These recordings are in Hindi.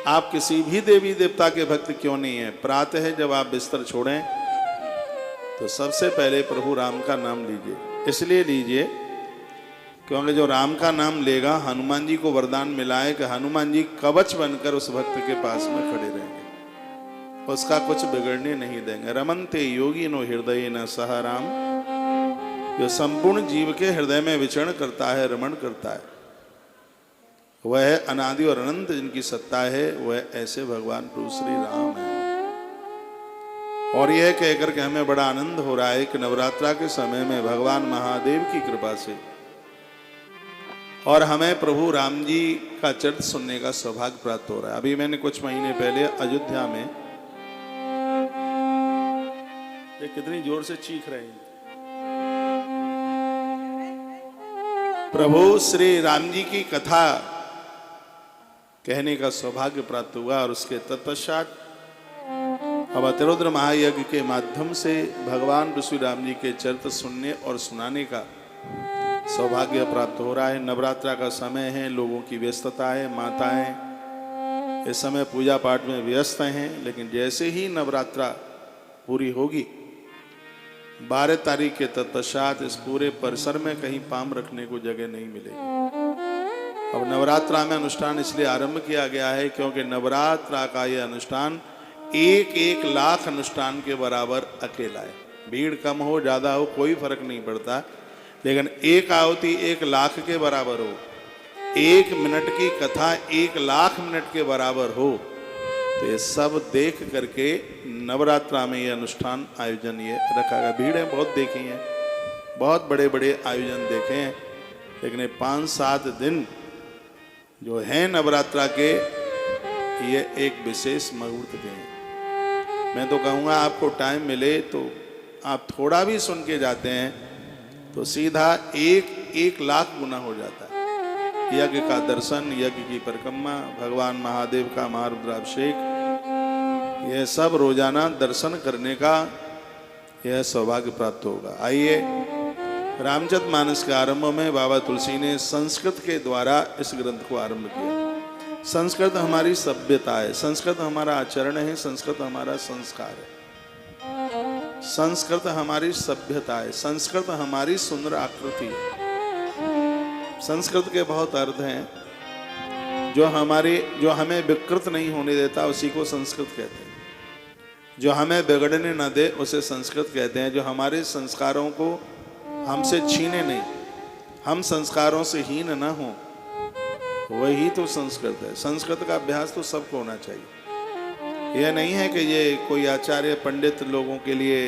आप किसी भी देवी देवता के भक्त क्यों नहीं हैं, प्रातः जब आप बिस्तर छोड़ें तो सबसे पहले प्रभु राम का नाम लीजिए। इसलिए लीजिए क्योंकि जो राम का नाम लेगा, हनुमान जी को वरदान मिला है कि हनुमान जी कवच बनकर उस भक्त के पास में खड़े रहेंगे, उसका कुछ बिगड़ने नहीं देंगे। रमनते योगी नो हृदय न सह राम, जो संपूर्ण जीव के हृदय में विचरण करता है, रमण करता है, वह अनादि और अनंत जिनकी सत्ता है, वह ऐसे भगवान प्रभु श्री राम है। और यह कहकर के हमें बड़ा आनंद हो रहा है कि नवरात्रा के समय में भगवान महादेव की कृपा से और हमें प्रभु राम जी का चरित्र सुनने का सौभाग्य प्राप्त हो रहा है। अभी मैंने कुछ महीने पहले अयोध्या में, ये कितनी जोर से चीख रहे हैं, प्रभु श्री राम जी की कथा कहने का सौभाग्य प्राप्त हुआ। और उसके तत्पश्चात अब अतिरुद्र महायज्ञ के माध्यम से भगवान श्री राम जी के चरित्र सुनने और सुनाने का सौभाग्य प्राप्त हो रहा है। नवरात्रा का समय है, लोगों की व्यस्तता है, माताएं इस समय पूजा पाठ में व्यस्त हैं, लेकिन जैसे ही नवरात्रा पूरी होगी 12 तारीख के तत्पश्चात इस पूरे परिसर में कहीं पांव रखने को जगह नहीं मिलेगी। अब नवरात्रा में अनुष्ठान इसलिए आरंभ किया गया है क्योंकि नवरात्रा का यह अनुष्ठान 1 लाख अनुष्ठान के बराबर अकेला है। भीड़ कम हो ज्यादा हो कोई फर्क नहीं पड़ता, लेकिन एक आहुति 1 लाख के बराबर हो, 1 मिनट की कथा 1 लाख मिनट के बराबर हो, तो ये सब देख करके नवरात्रा में ये अनुष्ठान आयोजन ये रखा गया। भीड़ें बहुत देखी हैं, बहुत बड़े बड़े आयोजन देखे हैं, लेकिन ये 5-7 दिन जो हैं नवरात्रा के, ये एक विशेष मुहूर्त के हैं। मैं तो कहूँगा आपको टाइम मिले तो आप थोड़ा भी सुन के जाते हैं तो सीधा 1 लाख गुना हो जाता है। यज्ञ का दर्शन, यज्ञ की परिक्रमा, भगवान महादेव का महारुद्राभिषेक, यह सब रोजाना दर्शन करने का यह सौभाग्य प्राप्त होगा। आइए, रामचरितमानस के आरंभ में बाबा तुलसी ने संस्कृत के द्वारा इस ग्रंथ को आरंभ किया। संस्कृत हमारी सभ्यता है, संस्कृत हमारा आचरण है, संस्कृत हमारा संस्कार है, संस्कृत हमारी सभ्यता है, संस्कृत हमारी सुंदर आकृति है। संस्कृत के बहुत अर्थ हैं। जो हमें विकृत नहीं होने देता उसी को संस्कृत कहते हैं। जो हमें बिगड़ने न दे उसे संस्कृत कहते हैं। जो हमारे संस्कारों को हमसे छीने नहीं, हम संस्कारों से हीन न हो, वही तो संस्कृत है। संस्कृत का अभ्यास तो सबको होना चाहिए। यह नहीं है कि ये कोई आचार्य पंडित लोगों के लिए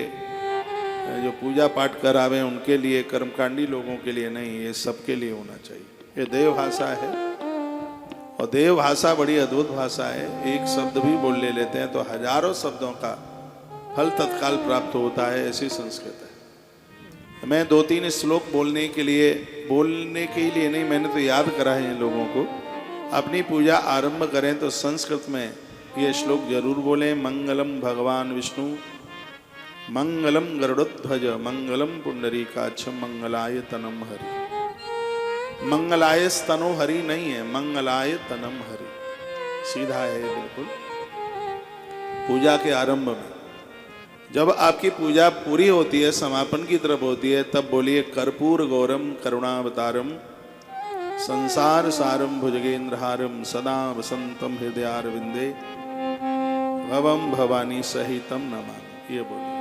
जो पूजा पाठ करावे उनके लिए, कर्मकांडी लोगों के लिए नहीं, ये सबके लिए होना चाहिए। ये देव भाषा है और देव भाषा बड़ी अद्भुत भाषा है। एक शब्द भी बोल लेते हैं तो हजारों शब्दों का फल तत्काल प्राप्त होता है, ऐसी संस्कृत है। मैं 2-3 श्लोक बोलने के लिए नहीं, मैंने तो याद करा है इन लोगों को। अपनी पूजा आरंभ करें तो संस्कृत में ये श्लोक जरूर बोलें। मंगलम भगवान विष्णु, मंगलम गरुड़ध्वज, मंगलम पुंडरीकाक्ष, मंगलाय तनम हरि। मंगलाय स्तनो हरि नहीं है, मंगलाय तनम हरि सीधा है बिल्कुल। पूजा के आरंभ में जब आपकी पूजा पूरी होती है, समापन की तरफ होती है, तब बोलिए कर्पूर गौरम करुणावतारम संसार सारम भुजगेंद्रहारम सदा वसंतम हृदयारविंदे भवम भवानी सहितम नमामि। ये बोलिए।